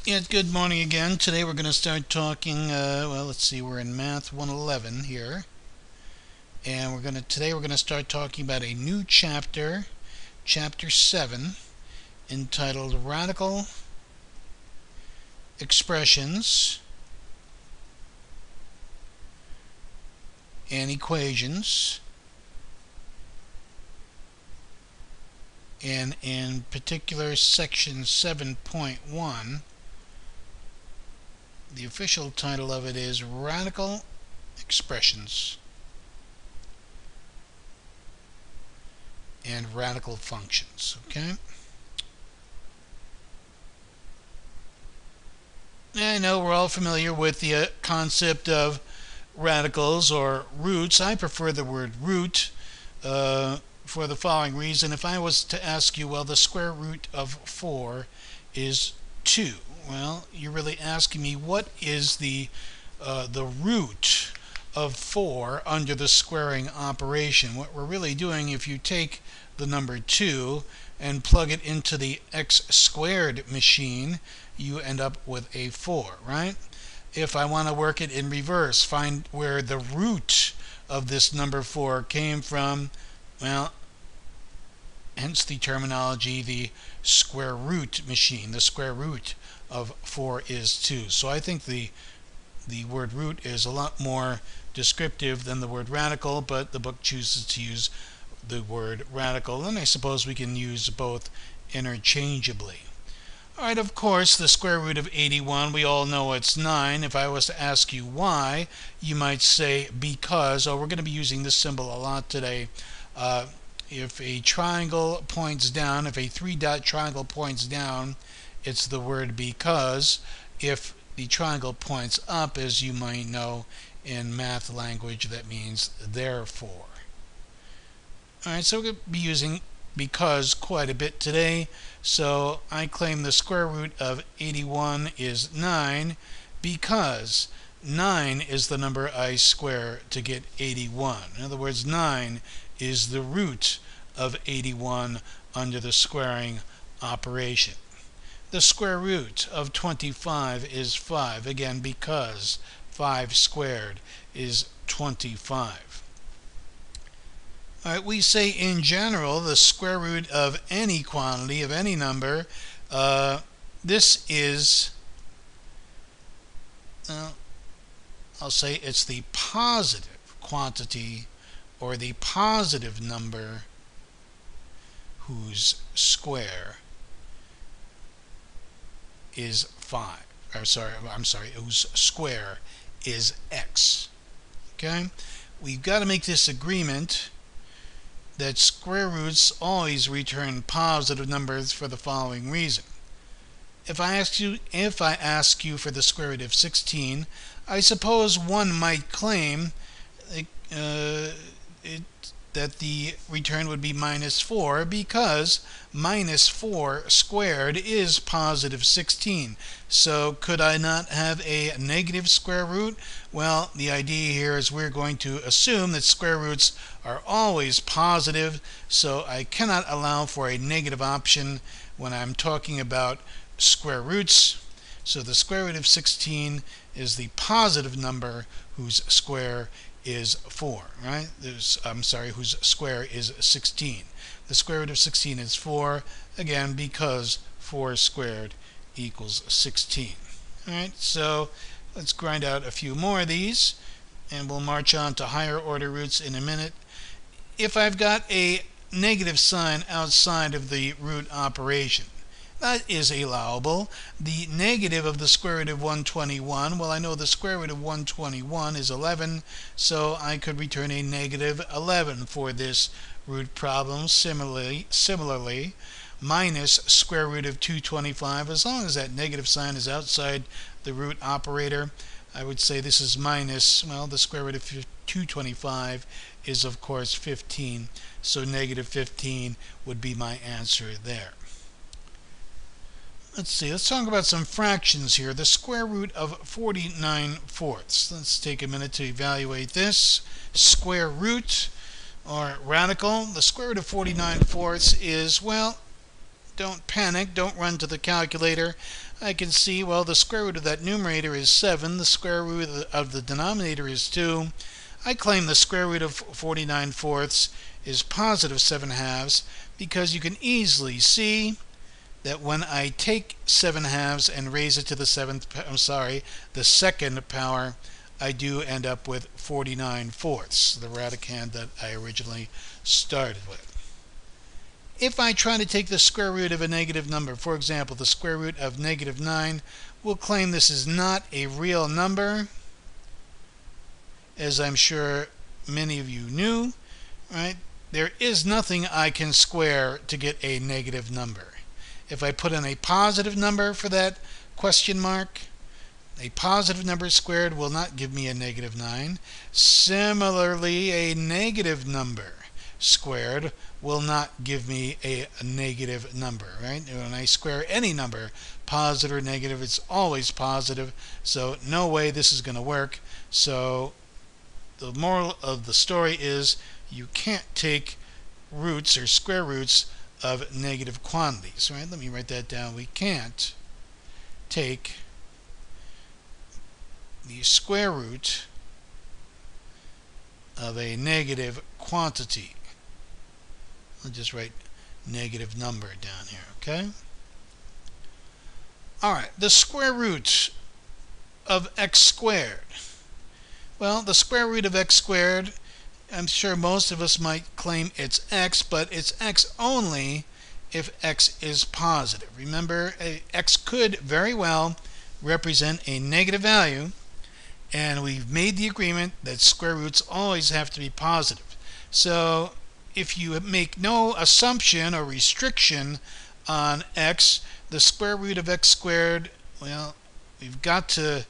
Yeah, good morning again. Today we're going to start talking. Well, let's see. We're in Math 111 here, and today we're going to start talking about a new chapter, Chapter 7, entitled Radical Expressions and Equations, and in particular, Section 7.1. The official title of it is Radical Expressions and Radical Functions. Okay? I know we're all familiar with the concept of radicals or roots. I prefer the word root for the following reason. If I was to ask you, well, the square root of 4 is 2. Well, you're really asking me what is the root of 4 under the squaring operation. What we're really doing, if you take the number 2 and plug it into the x squared machine, you end up with a 4, right? If I want to work it in reverse, find where the root of this number 4 came from, well, hence the terminology, the square root machine. The square root of 4 is 2. So I think the word root is a lot more descriptive than the word radical, but the book chooses to use the word radical, and I suppose we can use both interchangeably. Alright, of course, the square root of 81, we all know it's 9. If I was to ask you why, you might say because. We're going to be using this symbol a lot today. If a triangle points down, if a three-dot triangle points down, it's the word because. If the triangle points up, as you might know in math language, that means therefore. Alright, so we're going to be using because quite a bit today. So I claim the square root of 81 is 9 because 9 is the number I square to get 81. In other words, 9 is the root of 81 under the squaring operation. The square root of 25 is 5, again because 5 squared is 25. Alright, we say in general the square root of any quantity, of any number, this is, I'll say it's the positive quantity or the positive number whose square is 5. I'm sorry, whose square is x. Okay? We've got to make this agreement that square roots always return positive numbers for the following reason. If I ask you for the square root of 16, I suppose one might claim that the return would be minus 4 because minus 4 squared is positive 16. So could I not have a negative square root? Well, the idea here is we're going to assume that square roots are always positive, so I cannot allow for a negative option when I'm talking about square roots. So the square root of 16 is the positive number whose square is 4, right? Whose square is 16. The square root of 16 is 4, again, because 4 squared equals 16. Alright, so let's grind out a few more of these, and we'll march on to higher order roots in a minute. If I've got a negative sign outside of the root operation, that is allowable. The negative of the square root of 121, well, I know the square root of 121 is 11, so I could return a negative 11 for this root problem. Similarly, minus square root of 225, as long as that negative sign is outside the root operator, I would say this is minus, well, the square root of 225 is, of course, 15, so negative 15 would be my answer there. Let's talk about some fractions here. The square root of 49/4. Let's take a minute to evaluate this. Square root, or radical, the square root of 49/4 is, well, don't panic, don't run to the calculator. I can see, well, the square root of that numerator is 7. The square root of the denominator is 2. I claim the square root of 49 fourths is positive 7 halves because you can easily see that when I take 7 halves and raise it to the second power, I do end up with 49 fourths, the radicand that I originally started with. If I try to take the square root of a negative number, for example, the square root of negative 9, we'll claim this is not a real number, as I'm sure many of you knew, right? There is nothing I can square to get a negative number. If I put in a positive number for that question mark, a positive number squared will not give me a negative 9. Similarly, a negative number squared will not give me a negative number, right? When I square any number, positive or negative, it's always positive, so no way this is going to work. So the moral of the story is you can't take roots or square roots of negative quantities, right? Let me write that down. We can't take the square root of a negative quantity. I'll just write negative number down here, okay? Alright, the square root of x squared. Well, the square root of x squared, I'm sure most of us might claim it's x, but it's x only if x is positive. Remember, x could very well represent a negative value, and we've made the agreement that square roots always have to be positive. So if you make no assumption or restriction on x, the square root of x squared, well, we've got to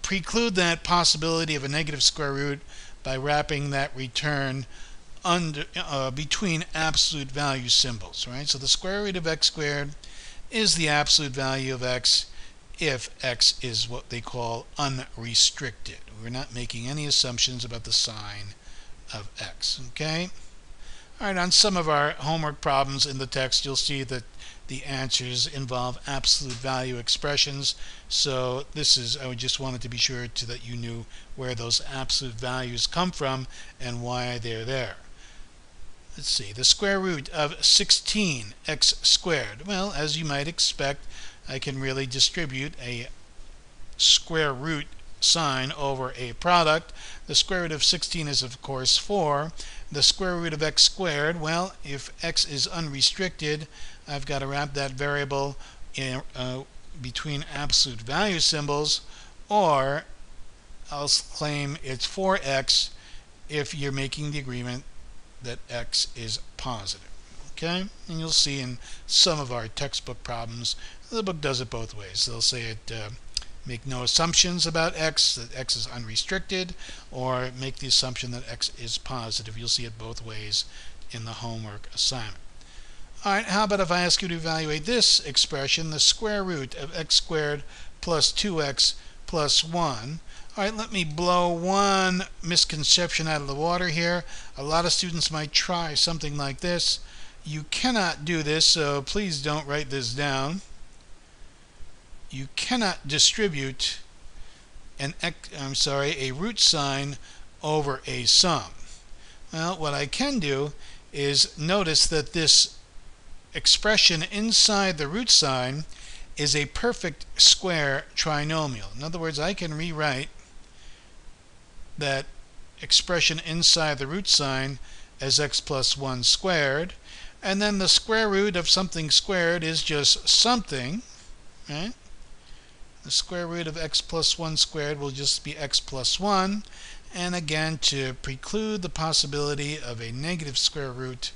preclude that possibility of a negative square root by wrapping that return under between absolute value symbols, right? So the square root of x squared is the absolute value of x if x is what they call unrestricted. We're not making any assumptions about the sign of x, okay? All right, on some of our homework problems in the text, you'll see that the answers involve absolute value expressions. So I just wanted to be sure that you knew where those absolute values come from and why they're there. Let's see, the square root of 16x squared. Well, as you might expect, I can really distribute a square root sign over a product. The square root of 16 is, of course, 4. The square root of x squared, well, if x is unrestricted, I've got to wrap that variable in, between absolute value symbols, or I'll claim it's 4x if you're making the agreement that x is positive. Okay? And you'll see in some of our textbook problems, the book does it both ways. They'll say it make no assumptions about x, that x is unrestricted, or make the assumption that x is positive. You'll see it both ways in the homework assignment. Alright, how about if I ask you to evaluate this expression, the square root of x squared plus 2x plus 1. Alright, let me blow one misconception out of the water here. A lot of students might try something like this. You cannot do this, so please don't write this down. You cannot distribute a root sign over a sum. Well, what I can do is notice that this expression inside the root sign is a perfect square trinomial. In other words, I can rewrite that expression inside the root sign as x plus 1 squared, and then the square root of something squared is just something, right? The square root of x plus 1 squared will just be x plus 1, and again, to preclude the possibility of a negative square root,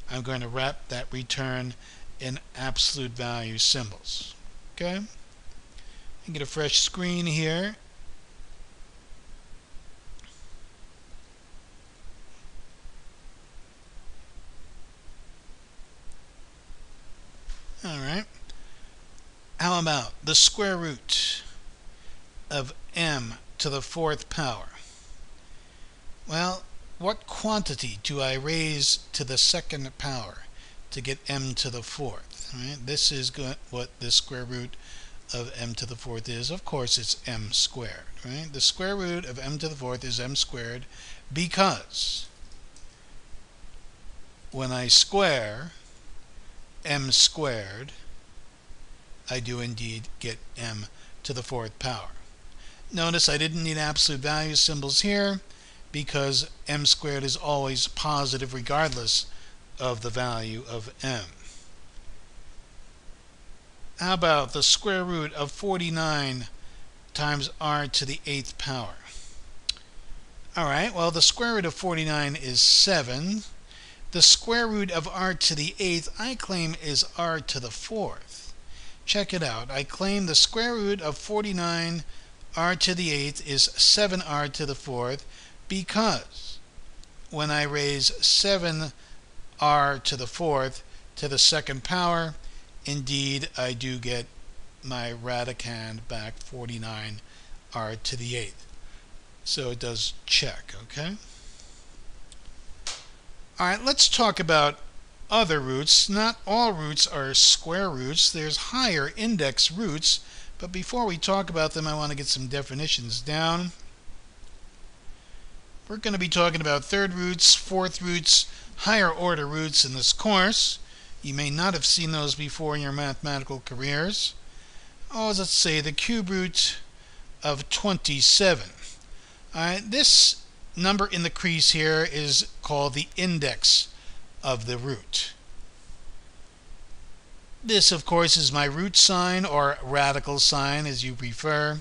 I'm going to wrap that return in absolute value symbols. Okay? I get a fresh screen here. Alright. How about the square root of m to the 4th power? Well, what quantity do I raise to the 2nd power to get m to the 4th? Right? This is what the square root of m to the fourth is. Of course, it's m squared. Right? The square root of m to the fourth is m squared because when I square m squared, I do indeed get m to the fourth power. Notice I didn't need absolute value symbols here because m squared is always positive regardless of the value of m. How about the square root of 49 times r to the 8th power? Alright, well the square root of 49 is 7. The square root of r to the 8th I claim is r to the 4th. Check it out. I claim the square root of 49 r to the 8th is 7r to the 4th because when I raise 7r to the 4th to the 2nd power, indeed I do get my radicand back 49r to the 8th. So it does check, okay? Alright, let's talk about other roots. Not all roots are square roots. There's higher index roots. But before we talk about them, I want to get some definitions down. We're going to be talking about third roots, fourth roots, higher order roots in this course. You may not have seen those before in your mathematical careers. Oh, let's say the cube root of 27. This number in the crease here is called the index of the root. This, of course, is my root sign or radical sign, as you prefer.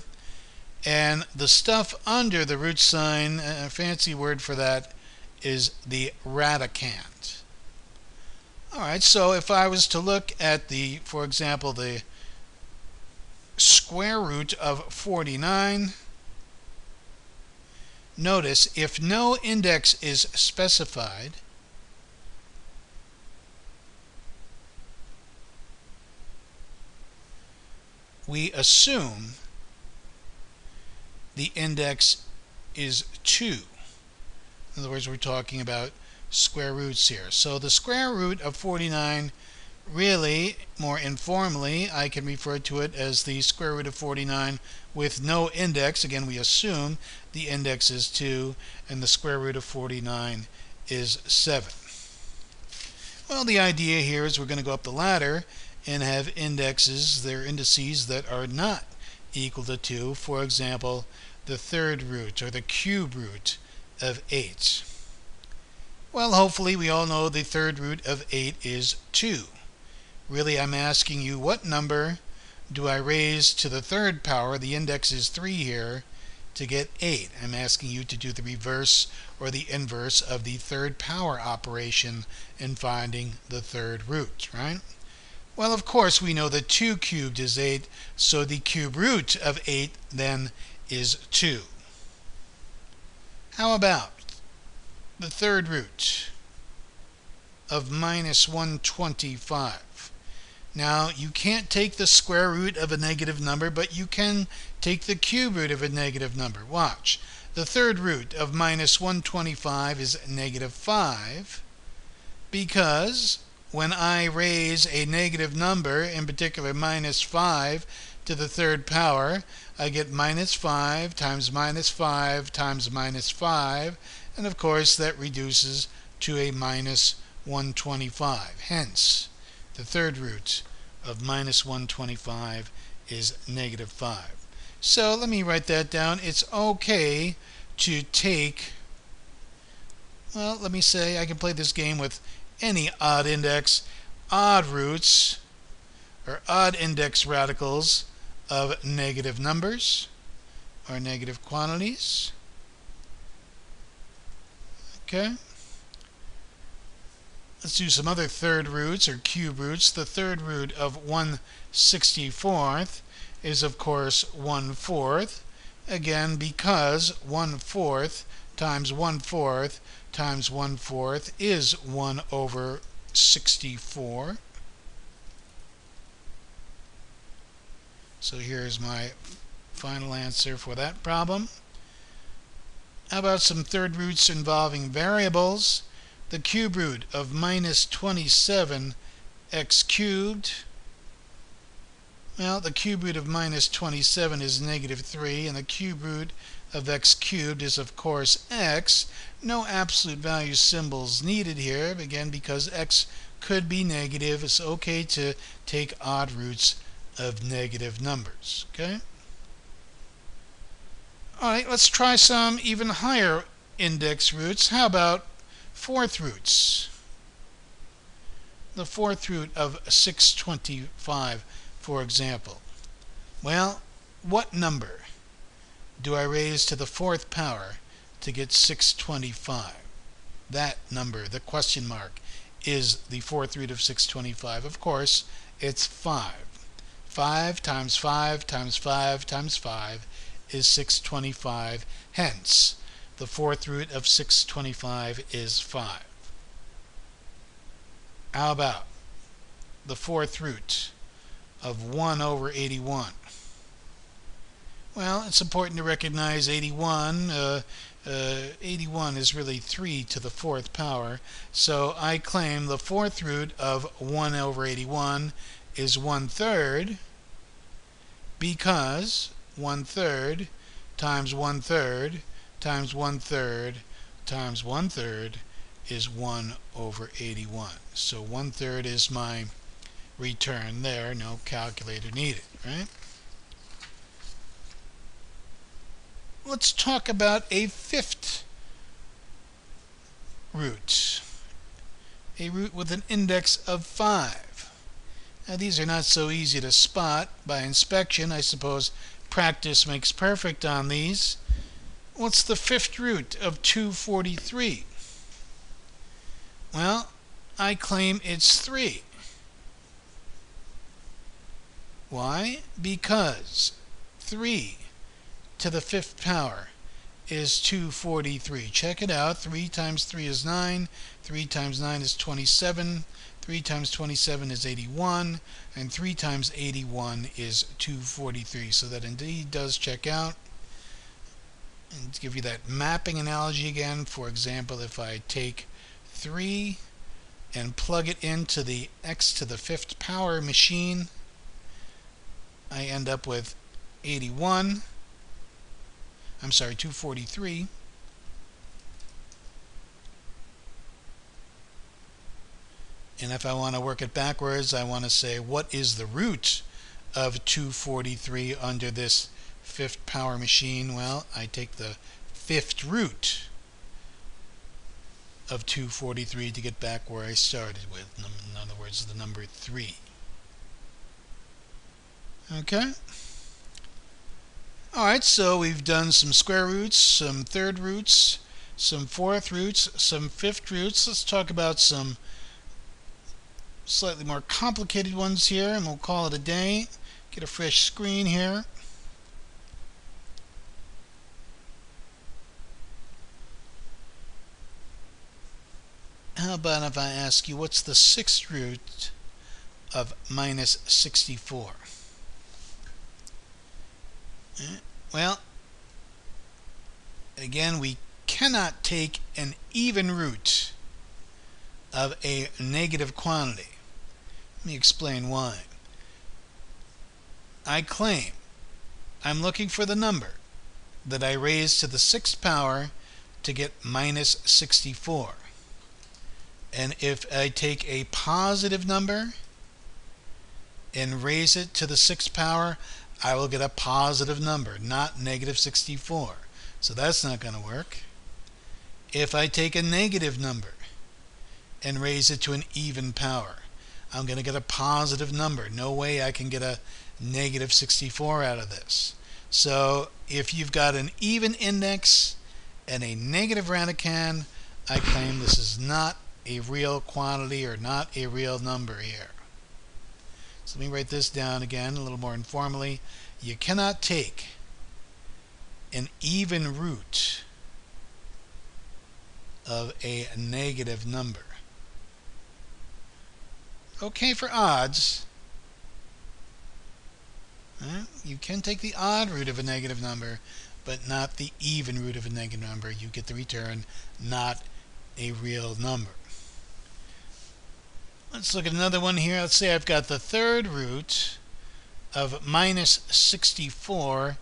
And the stuff under the root sign, a fancy word for that, is the radicand. Alright, so if I was to look at the, for example, the square root of 49, notice if no index is specified, we assume the index is 2. In other words, we're talking about square roots here. So the square root of 49, really, more informally, I can refer to it as the square root of 49 with no index. Again, we assume the index is 2, and the square root of 49 is 7. Well, the idea here is we're going to go up the ladder and have indices, they're indices that are not equal to 2. For example, the third root or the cube root of 8. Well, hopefully we all know the third root of 8 is 2. Really, I'm asking you, what number do I raise to the third power? The index is 3 here to get 8. I'm asking you to do the reverse or the inverse of the third power operation in finding the third root, right? Well, of course, we know that 2 cubed is 8, so the cube root of 8 then is 2. How about the third root of minus 125? Now, you can't take the square root of a negative number, but you can take the cube root of a negative number. Watch. The third root of minus 125 is negative 5 because when I raise a negative number, in particular minus 5, to the third power, I get minus 5 times minus 5 times minus 5, and of course that reduces to a minus 125. Hence, the third root of minus 125 is negative 5. So let me write that down. It's okay to take, well, let me say I can play this game with any odd index, odd roots, or odd index radicals of negative numbers or negative quantities. Okay. Let's do some other third roots or cube roots. The third root of 1/64 is, of course, 1/4. Again, because 1/4 times 1/4 times 1/4 is 1 over 64. So here's my final answer for that problem. How about some third roots involving variables? The cube root of minus 27 x cubed. Well, the cube root of minus 27 is negative 3, and the cube root of x cubed is, of course, x. No absolute value symbols needed here, again, because x could be negative. It's okay to take odd roots of negative numbers. Okay? All right, let's try some even higher index roots. How about fourth roots? The fourth root of 625, for example. Well, what number do I raise to the fourth power to get 625? That number, the question mark, is the fourth root of 625. Of course, it's 5. 5 times 5 times 5 times 5 is 625. Hence, the fourth root of 625 is 5. How about the fourth root of 1 over 81? Well, it's important to recognize 81. 81 is really 3 to the fourth power. So I claim the fourth root of 1 over 81 is 1/3, because 1/3 times 1/3 times 1/3 times 1/3 is 1 over 81. So 1/3 is my return there. No calculator needed, right? Let's talk about a fifth root. A root with an index of 5. Now these are not so easy to spot by inspection. I suppose practice makes perfect on these. What's the fifth root of 243? Well, I claim it's 3. Why? Because 3 to the fifth power is 243. Check it out. 3 times 3 is 9. 3 times 9 is 27. 3 times 27 is 81. And 3 times 81 is 243. So that indeed does check out. And to give you that mapping analogy again, for example, if I take 3 and plug it into the x to the fifth power machine, I end up with 243. And if I want to work it backwards, I want to say, what is the root of 243 under this fifth power machine? Well, I take the fifth root of 243 to get back where I started with. In other words, the number 3. Okay? Alright, so we've done some square roots, some third roots, some fourth roots, some fifth roots. Let's talk about some slightly more complicated ones here, and we'll call it a day. Get a fresh screen here. How about if I ask you, what's the sixth root of minus 64? Well, again, we cannot take an even root of a negative quantity. Let me explain why. I claim I'm looking for the number that I raise to the sixth power to get minus 64. And if I take a positive number and raise it to the sixth power, I will get a positive number, not negative 64. So that's not going to work. If I take a negative number and raise it to an even power, I'm going to get a positive number. No way I can get a negative 64 out of this. So if you've got an even index and a negative radicand, I claim this is not a real quantity or not a real number here. So let me write this down again a little more informally. You cannot take an even root of a negative number. Okay for odds. You can take the odd root of a negative number, but not the even root of a negative number. You get the return, not a real number. Let's look at another one here. Let's say I've got the third root of minus 64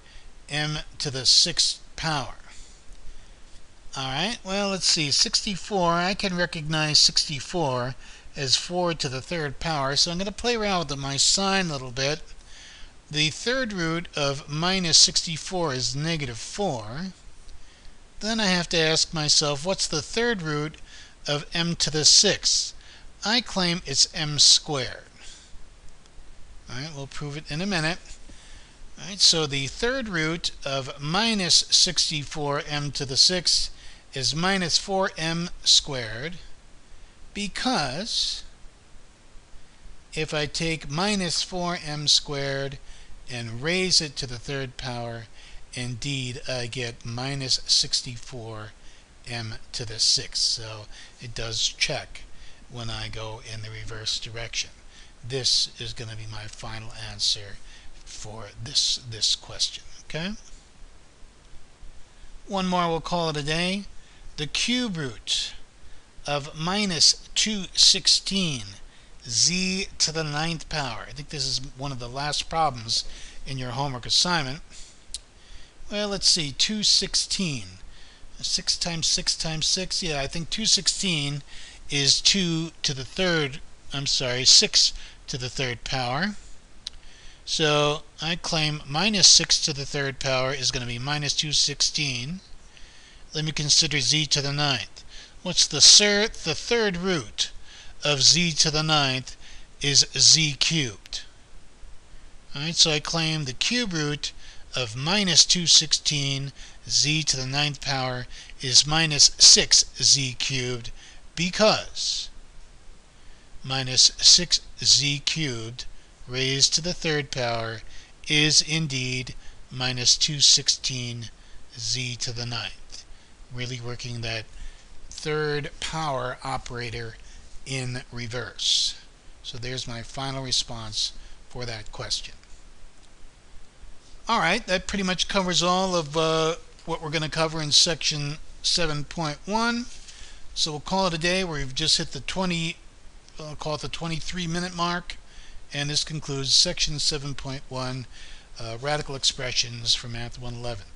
m to the 6th power. Alright, well, let's see. 64, I can recognize 64 as 4 to the 3rd power, so I'm going to play around with my sign a little bit. The third root of minus 64 is negative 4. Then I have to ask myself, what's the third root of m to the 6th? I claim it's m squared. Alright, we'll prove it in a minute. Alright, so the third root of minus 64 m to the 6th is minus 4m squared, because if I take minus 4m squared and raise it to the 3rd power, indeed I get minus 64m to the 6th. So it does check when I go in the reverse direction. This is going to be my final answer for this question. Okay? One more, we'll call it a day. The cube root of minus 216 z to the 9th power. I think this is one of the last problems in your homework assignment. Well, let's see, 216. 6 times 6 times 6. Yeah, I think 216 is 6 to the 3rd power. So I claim minus 6 to the 3rd power is going to be minus 216. Let me consider z to the 9th. What's the third root of z to the 9th is z cubed. Alright, so I claim the cube root of minus 216 z to the 9th power is minus 6z cubed, because minus 6z cubed raised to the 3rd power is indeed minus 216 z to the 9th. Really working that 3rd power operator in reverse. So there's my final response for that question. Alright, that pretty much covers all of what we're going to cover in section 7.1. So we'll call it a day. We've just hit the 23-minute mark, and this concludes section 7.1, radical expressions for Math 111.